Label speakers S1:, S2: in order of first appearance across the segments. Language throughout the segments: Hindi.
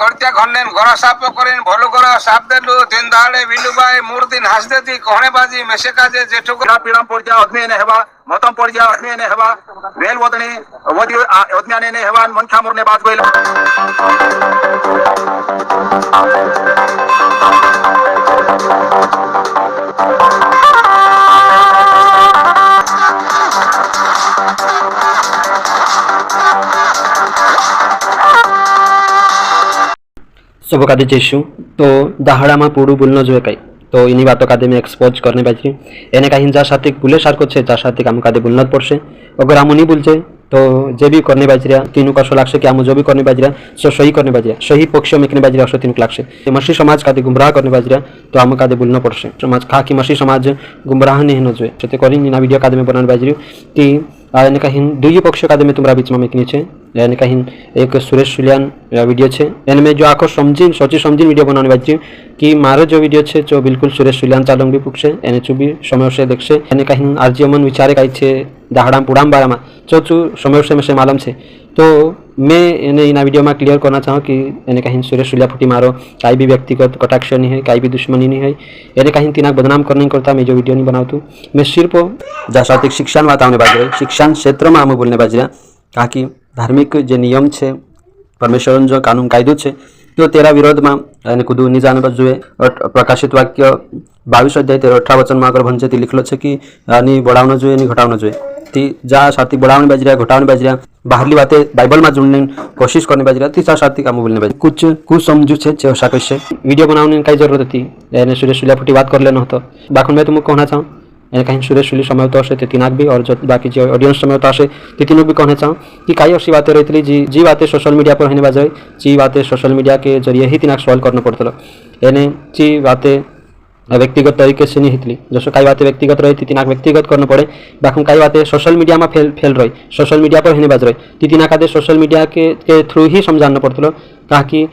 S1: घरत्या घरलेन घर साफ करेन भलो घर साफ देलु दिन दाड़े बिलुबाई मूर दिन हास देती कोहणे बाजी मेसे काजे जेठो पीड़म पड़ जा अग्नि ने हेबा मतम पड़ जा अग्नि ने हेबा वेल वदनी वदी अज्ञाने ने हेबा मनखा मुरने बात गइल
S2: सब कादे जैसु तो दहाड़ा में पूरू बोलना जो कई तो इन्हीं बातों कादे में एक्सपोज करने बाजी एने कहीं जा साथी बुले सार को जा साथी काम कादे बोलना पड़से अगर हम नहीं बोलचे तो जे भी करने बाजरिया तीनों का लागसे कि हम जो भी करने बाजरिया सो सही करने बाजरिया सही पक्ष में बाजरिया सो तीनों लागसे मसी समाज कादे गुमराह करने बाजरिया तो हम कादे बोलना पड़से समाज खा कि मसी समाज गुमराह नहीं होना चाहिए से करी ना वीडियो कादे में बनाने बाजरी कि एने कहीं दुई पक्ष कादे में तुम्हारा बीच में मिकनी छे एने कहीं एक सुरेश सुलियान वीडियो छे एने में जो आखो समझीन सोची समझीन वीडियो बनाने बाजरी कि मारो जो वीडियो छे जो बिल्कुल सुरेश सुलियान चालंग भी पुछे एने चुबी समय से देखसे एने कहीं आरजी अमन विचारे काई छे दहाड़ाम पुड़ाम बारामा चौचू समय से मालूम छे तो मैं एने इन वीडियो में क्लियर करना चाहूँ कि एने कहीं सुरेश सुलिया फुटी मारो काई भी व्यक्तिगत कटाक्ष नहीं है काई भी दुश्मनी नहीं है एने कहीं तीनाक बदनाम करने करता मैं जो वीडियो नहीं बनाऊँ मैं सिर्फ जैसा शिक्षण वातावरण बाजरे शिक्षण क्षेत्र में हम बोलने बाजरा कहा कि धार्मिक जो नियम है परमेश्वर जो कानून कायदो है तो तेरा विरोध में कूदू नहीं जाने जुए प्रकाशित वाक्य 22 अध्याय 13-18 वचन में अगर भंजे लिखलो है कि बढ़ावना जुए नहीं घटावना जुए ती जा साथी बढ़ावने बाजरिया घटावने बाजरिया बाहरली बातें बाइबल में जुड़ने कोशिश करने बाजरिया ती सा साथी काम बोलने बाजरिया कुछ समझू छे चेषा कैसे वीडियो बनाने कई जरूरत थी यानी सुरेश सुलिया फुटी बात कर लेना होता बाकी मैं तुमको कहना चाहूँ कहीं सुरेश सुली समय तो आसे तीनाक भी और जो बाकी जो ऑडियंस समय तो आसे तीनों भी कहना चाहूँ कि कई अशी बातें रही थी जी बातें सोशल मीडिया पर होने बाजे जी बातें सोशल मीडिया के जरिए ही तीनाक सॉल्व करना पड़ता एने जी बातें व्यक्तिगत तरीके से नहीं थी जैसे कई बातें व्यक्तिगत रही थी तीनाक व्यक्तिगत करना पड़े बाकी कई बातें सोशल मीडिया में फेल रही सोशल मीडिया पर होने बाज रही तीनाक आदे सोशल मीडिया के थ्रू ही समझाना पड़ता कहा कि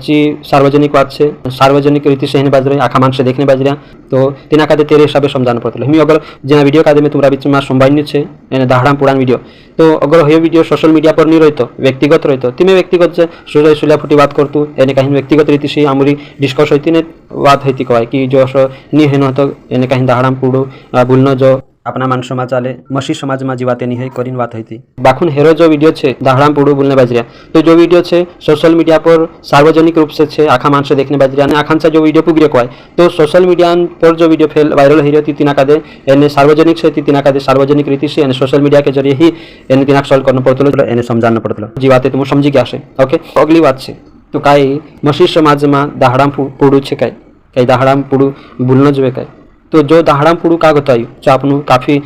S2: जी सार्वजनिक बात से सार्वजनिक रीति से बाज रही आखा मान से देखने बाज रहा तो तीना कादे तेरे हिसाब से समझाना पड़ता है अगर जना वीडियो कादे में तुम्हारा बीच में संभावनी है एने दहाड़ाम पुरान वीडियो तो अगर ये वीडियो सोशल मीडिया पर नहीं रही तो व्यक्तिगत रही तो तुम्हें व्यक्तिगत से सूर्य सुलिया फुटी बात करतु एने कहीं व्यक्तिगत रीति से आमरी डिस्कस होती ने बात होती कहवाई कि जो नहीं है तो एने कहीं दहाड़ाम पुड़ो बोलना जो अपना मान समाज आले मसी समाज में जी बातें नहीं है करीन बात होती बाखुन हेरो जो वीडियो छे दहाड़ाम पुड़ू बोलने बाजरिया तो जो वीडियो छे सोशल मीडिया पर सार्वजनिक रूप से छे आखा मान से देखने बाजरिया ने आखान से जो वीडियो पुगियो कहवाय तो सोशल मीडिया पर जो वीडियो फेल वायरल हो रही तीना कादे एने सार्वजनिक से तीना कादे सार्वजनिक रीति से सोशल मीडिया के जरिए ही एने तीना सॉल्व करना पड़ता एने समझाना पड़ता जी बातें तुम समझी गया से ओके अगली बात से तो कई मसी समाज में दहाड़ाम पुड़ू छे कई दहाड़ाम पुड़ू बोलना जो कई तो जो दहाड़ाम पुड़ू का होता है जो आपनु काफ़ी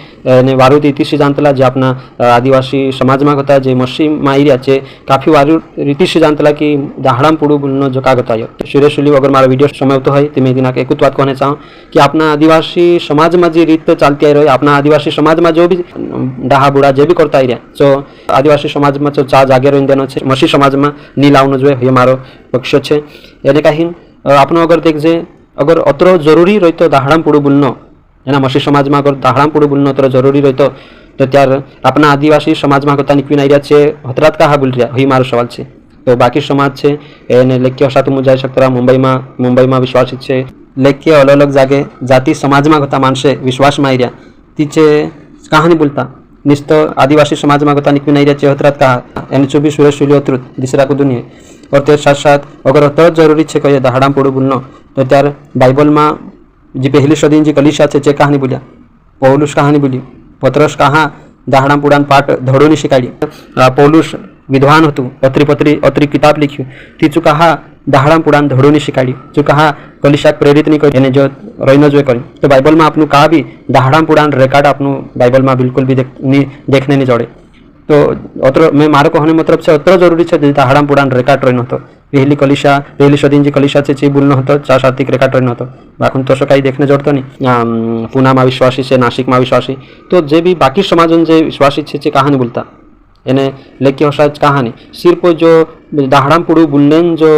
S2: वारू रीति से जानता जो अपना आदिवासी समाज में होता है जो मसी मायरिया चे काफ़ी वारू रीति से जानता कि दहाड़ाम पुड़ू बोलना जो का होता है सुरेश सुली अगर मारा वीडियो समय तो है तो मैं दिना एक बात कहना चाहूँ कि अपना आदिवासी समाज में जो रीत चलती आई रही अपना आदिवासी समाज में जो भी डाहा बुढ़ा जो भी करता आई रहा जो आदिवासी समाज में जो चा जागे रही देना मसी समाज में नहीं लावना जो है मारो पक्ष है एने कहीं आपनो अगर देखजे अगर अतर जरूरी रही तो दहाड़ाम पुड़ू बोलना एना मसी समाज में अगर दहाड़ाम पुड़ू बोलना अतर जरूरी रही तो त्यार अपना आदिवासी समाज में होता निकवी नहीं छे हतरात का बोल रहा वही मारो सवाल है तो बाकी समाज है एने लेके असा तुम जाई सकता मुंबई में विश्वास है लेके अलग अलग जागे जाति समाज में होता मानसे विश्वास में आई रहा तीचे कहानी बोलता निस्त आदिवासी समाज में होता निकवी नहीं रहा हतरात कहा एने चुबी सुरेश सुली अतृत दिसरा को दुनिया और तेरे साथ साथ अगर अतर जरूरी है कहे दहाड़ाम पुड़ू बोलना तो त्यार बाइबल में जी पहली सदी जी कलिशा है चे कहानी बोलिया पौलुस कहानी बोली पत्रस कहाँ दहाड़ाम पुड़ान पाठ धड़ोनी शिकाड़ी पौलुस विद्वान होतु अतरी किताब लिखी ती चु कहा दहाड़ाम पुड़ान धड़ोनी शिकाड़ी चु कहा कलिशा प्रेरित नहीं करी जो रहीन जो करी तो बाइबल में आपनु कहा भी दहाड़ाम पुड़ान रिकॉर्ड आपनु बाइबल में बिल्कुल भी देखने नहीं जोड़े तो अतर मैं मारो कहने मतलब से अतर जरूरी है दहाड़ाम पुड़ान रिकॉर्ड रही तो पहली सदी जी कलिशा चे बोलना होता चा सात्विक रेखा ट्रेन होता बाकी तो कहीं देखने जोड़ता नहीं पुना में विश्वासी से नासिक में विश्वासी तो जे भी बाकी समाज जे विश्वासी है कहानी बोलता एने लेके कहानी सिर्फ जो दहाड़ाम पुड़ू बोलने जो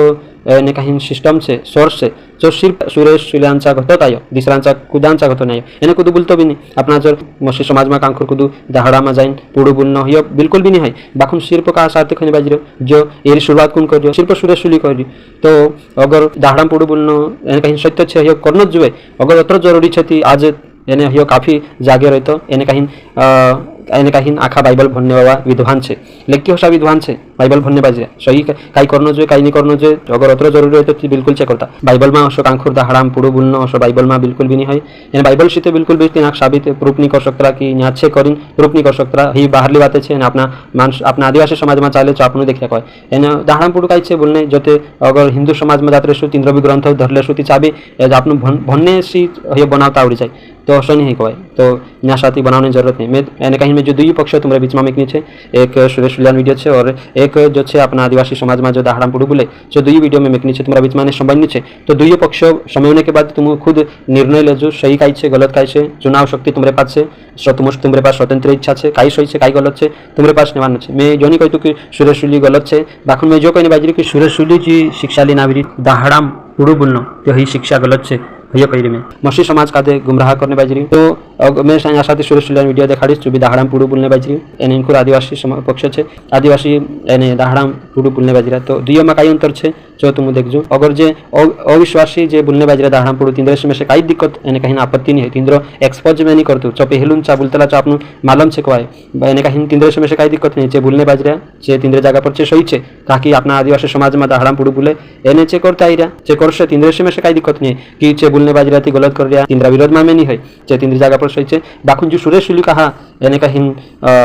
S2: એને काही सिस्टम છે सोर्स છે जो सिर्फ सुरेश सुल्यांचा घटक आहे दुसऱ्यांचा कुदांचा घटक नाही એને કુદું બોલતો બી નહીં આપણા જો મસી સમાજમાં કાંકર કુદું દહાડામાં જઈને પૂડું બોલનો હોય બિલકુલ બી નહીં હોય બાકુન सिर्फ का साथ खने बाजरे जो एरी शुरुआत कौन कर सिर्फ सुरेश सुली कर तो अगर दहाड़ा पूडू बोलनो એને काही सत्य છે ह्यो करनो જ જોઈએ अगर अत्र जरूरी છે ती आज એને ह्यो काफी जागे रहतो એને काही आखा बाइबल भणने बाबा विद्वान છે लेखी होशा विद्वान છે बाइबल भणने बाजरे सही काही करनो જોઈએ काही नहीं करनो જોઈએ अगर अत्र जरूरी હોય તો ती बिलकुल છે करता बाइबल में अशो कांखुर दहाड़ा पूडू बोलनो अशो बाइबल में बिलकुल भी नहीं है એને बाइबल शीते बिलकुल भी तीन साबित प्रूफ नहीं कर सकता कि यहाँ છે કરીને प्रूफ नहीं कर सकता ही बाहरली बात છે અને આપણા आदिवासी समाज में चाले तो आपने देखा कहे એને दहाड़ा पूडू काही છે बोलने जोते अगर हिंदू समाज में जात रहेशु तीन भी ग्रंथ धरलेशु ती चाबी आपने भणने सी हे बनावता आवड़ी जाए तो असो नहीं कहवाय तो यहाँ साथी बनाने जरूरत नहीं मैं એને कहीं में जो दुई पक्ष तुम्हारे बीच में मेकनी है एक सुरेश सुलियान वीडियो है और एक जो है अपना आदिवासी समाज में जो दहाड़ा पूडू बोले जो दुई वीडियो में मेकनी है तुम्हारा बीच में संबंधी है तो दुई पक्ष समझने के बाद तुम खुद निर्णय लेजो सही काई है गलत काई है चुनाव शक्ति तुम्हारे पास है तुम्हारे पास स्वतंत्र इच्छा है काई सही है काई गलत है तुम्हारे पास नेवान है मैं जो नहीं कहतु कि सुरेश सुली गलत है बाकी मैं जो कहने बाजरी कि सुरेश सुली जी शिक्षा ली नावी दहाड़ा पूडू बोलनो तो ही शिक्षा गलत है भैया कही मैं मसी समाज का गुमराह करने बाजरी तो मैं यहाँ साथ सुरेश सुलियान वीडियो देखाड़ी जो भी दहाड़ा पूडू बोलने बाजरी एने इनको आदिवासी पक्ष है आदिवासी एने दहाड़ा पूडू बोलने बाजरा तो दुई में कई अंतर है जो तुम देखो अगर जे अविश्वासी जे बोलने बाजरा दहाड़ा पूडू तीन में से कई दिक्कत एने कहीं आपत्ति नहीं है तीन एक्सपोज में नहीं करतु च पहलून चा बोलता चा आपन मालूम है कहवाय एने कहीं तीन में से कई दिक्कत नहीं चे बोलने बाजरा चे तीन जगह पर सही है ताकि अपना आदिवासी समाज में दहाड़ा पूडू बोले एने चे करता आई रहा चे कर तीन में से कई दिक्कत नहीं है कि चे बोलने बाजरा थी गलत कर रहा तीन विरोध में नहीं है चे तीन जगह पर सही है बाकी जो सुरेश सुली कहा एने कहीं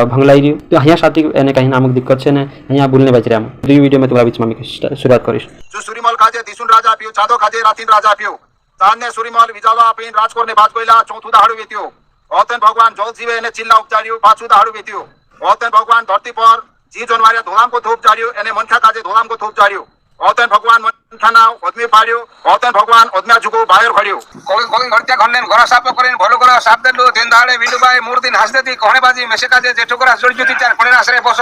S2: भंगलाई रही तो यहाँ साथी एने कहीं नामक दिक्कत है यहाँ बोलने बाजरा दुई वीडियो में तुम्हारा बीच में शुरुआत करीश
S1: जो सुरीमल काजे दिसुन राजा पियो छादो काजे रातीन राजा पियो ताने सुरीमल विजावा पेन राजकोर ने बाजकोइला चौथु दाहाडू वेत्यो औतन भगवान जल जीवे ने चिल्ला उपचार्यो पाछू दाहाडू वेत्यो औतन भगवान धरती पर जी जनवारिया धोलाम को थोप चार्यो एने मनखा काजे धोलाम को थोप चार्यो औतन भगवान मनखाना अदमी पाड्यो औतन भगवान अदम्या जुगो बाहेर घड्यो कोई कोई घरत्या घन्नेन घर साफ करेन भलो करा साफ देलो दिन दाडे विंडुबाई मूर्तिन हासदेती कोणेबाजी मेसेकाजे जेठुकरा जोडजुती चार कोणे आसरे बस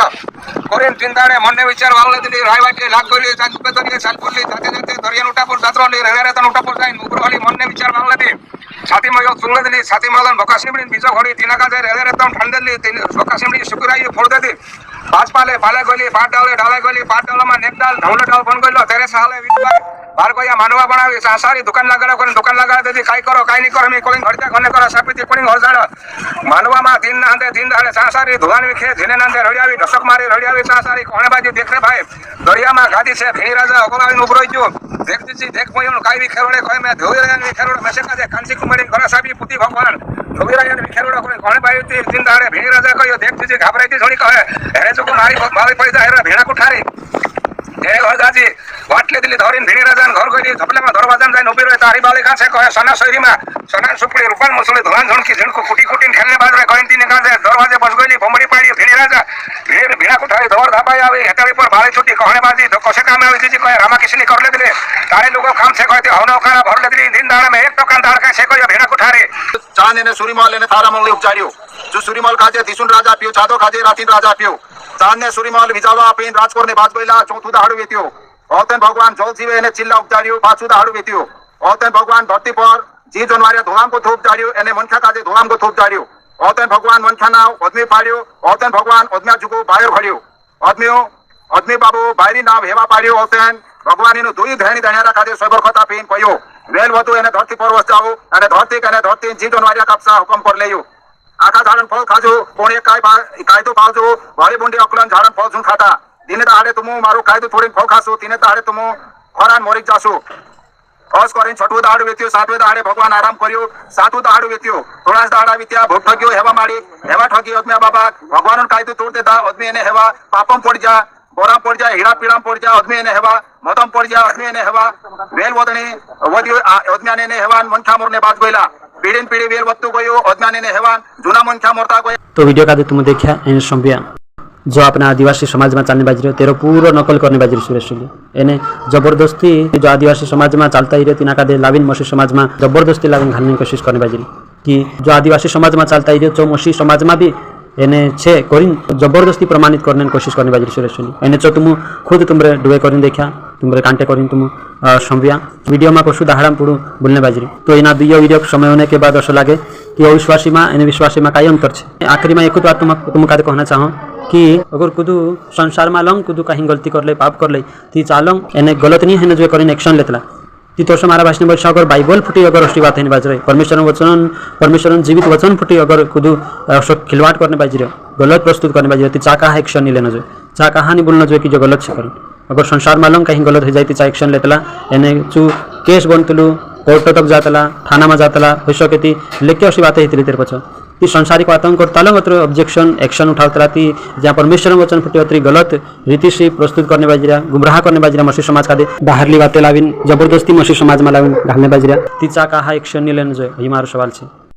S1: करेन दिन दाडे मनने विचार वांगले दिली रायवाटे लाग गली चांदपेतरी चालपुरली जाते जाते दरियान उठापुर दातरोली रेवेरेतन उठापुर जाईन उकरवाली मनने विचार वांगले दी छाती में चुंगले दिली छाती में बकासिमडी बीजो घडी तिनाकाजे रेवेरेतन ठांडली बकासिमडी सुकुराई फोड़ देती पांच पाले गली पाट डाले गली पाट डाला में नेक डाल ढौले डाल बन गइलो तेरे साले विटवा बार कोया मानवा बनावी सासारी दुकान लगाड़ा कोन दुकान लगा देती काई करो काई नहीं करो मी कोलिंग घरता घने करो सापीती कोलिंग हर जाड़ा मानवा में दिन दाड़े सासारी धुवान विखे जिने नांदे रडियावी ढसक मारी रडियावी सासारी कोणे बाजी देख रे भाई दरिया में गादी से भेणी राजा अगलावी उभरोई जो देखती देख पयो काई भी खेरोड़े कोई में धोई रे खेरोड़े मेसे काजे कांसी कुमारी घर साबी पुती भगवान धोई रे खेरोड़े कोणे बाई दिन दाड़े भेणी राजा कयो देखती घबराईती थोड़ी कहे अरे जो मारी मारी पड़ी जाए भेणा कुठारी ए घर गाजी वाटले दिली धरीन भेणी राजा घर गई थपले में दरवाजा जाए उभी रहे तारी बाले कहाँ से कहे सना शहरी में सना सुपड़ी रूपाल मसले धुआन झुणकी झुणको कुटी कुटी खेलने बाद रे कहीं तीन कहाँ से दरवाजे बस गई बमड़ी पाड़ी भेणी राजा भेड़ भेणा कुठारी दौड़ धापाई आवे हेतारी पर बाले छुट्टी कहने बाजी तो कसे काम आवे जी कहे रामा किसनी कर ले दिले तारे लोग काम से कहते हवना खाना भर ले दिली दिन दाड़ा में एक दुकानदार का से कहे भेणा कुठारी चांद ने सूरीमल ने थारा मंगली उपचार्यो जो सूरीमल काजे दिसुन राजा पियो छादो काजे रातीन राजा पियो चांद ने सूरीमल विजावा पेन राजकोर ने बाजकोइला चौथु दाहाडू वेत्यो औतन भगवान जल जीवे ने चिल्ला उपचार्यो पाछू दाहाडू वेत्यो औतन भगवान धरती पर जी जनवारिया धोलाम को थोप चार्यो एने मनखा काजे धोलाम को थोप चार्यो औतन भगवान मनखाना अदमी पाड्यो औतन भगवान अदम्या जुगो बाहेर घड्यो अदमी बाबू बायरी नाव हेवा पाड्यो औतन भगवान इनु दुई धेणी धण्यारा काजे सबर खता पेन पयो वेल वधु एने धरती पर वसजाओ एने धरती जी जनवारिया कापसा हुकम कर लेयो आखा झाड़न फल खाजो कोणे काय तो पावजो भरे बुंडी अकलन झाड़न फल झुन खाता दिने दाड़े तुम मारो काय तो थोड़ी फल खासो तिने दाड़े तुम खरान मरिक जासो खस करें छठो दाहाडू वेत्यो सातवे दाड़े भगवान आराम कर्यो सातु दाहाडू वेत्यो थोड़ा दाड़ा वित्या भोग ठग्यो हेवा मारी हेवा ठगी अदम्या बाबा भगवान काय तो तोड़ देता अदमी एने हेवा पापम पड़ जा बोरा पड़ जा हिड़ा पीड़ा पड़ जा अदमी एने हेवा मदम पड़ जा अदमी एने हेवा वेल वदनी वदियो अदम्या ने हेवान मनखा मोरने बात गइला पीढ़ी पीढ़ी वेल वत्तु गयो अदम्या ने हेवान जुना मनखा मोरता गयो
S2: तो वीडियो का तुम देखा इन संबिया जो अपना आदिवासी समाज में चलने बाजरी तेरो पूरा नकल करने बाजरी सुरेश सुली एने जबरदस्ती जो आदिवासी समाज में चलता ही रहती ना का दे लाविन मसी समाज में जबरदस्ती लाविन घालने की कोशिश करने बाजरी कि जो आदिवासी समाज में चलता ही रहे जो मसी समाज में भी एने छे करीन जबरदस्ती प्रमाणित करने की कोशिश करने बाजी सुरेश सुनी एने चो तुम खुद तुमरे डुए करीन देखा तुमरे कांटे करीन तुम संविया वीडियो में कशु दाहड़ाम पुड़ू बोलने बाजरी तो इना दुयो वीडियो समय होने के बाद ऐसा लगे कि अविश्वासी माँ एने विश्वासी माँ कई अंतर है। आखिरी में एक बात तुम का कहना चाहो कि अगर कुदू संसार में लंग कुदू कहीं गलती कर ले पाप कर ले ती चालंग एने गलत नहीं है जो करीन एक्शन लेतला ती तो मारा भाषण वर्ष अगर बाइबल फुटी अगर अष्टी बात है बाज रहे परमेश्वर जीवित वचन फुटी अगर खुद खिलवाड़ करने बाज रहे गलत प्रस्तुत करने बाज रहे चा कहा एक्शन नहीं लेना जो चा कहा नहीं बोलना जो कि जो गलत से करें अगर संसार मालूम कहीं गलत हो जाती चा एक्शन लेतला एने चू केस बनतलू कोर्ट तक जातला थाना में जातला हो सके लेके अशी बात होती तेरे पछ ती संसारिक आतंक करता मात्र ऑब्जेक्शन एक्शन उठावतला ती जहाँ परमेश्वर वचन फुटी गलत रीति से प्रस्तुत करने बाजरिया गुमराह करने बाजरिया मसीह समाज का दे बाहरली बातें लावीन जबरदस्ती मसीह समाज में लावीन घालने बाजरिया ती चा कहा एक्शन नहीं लेना जो ये मारो सवाल है।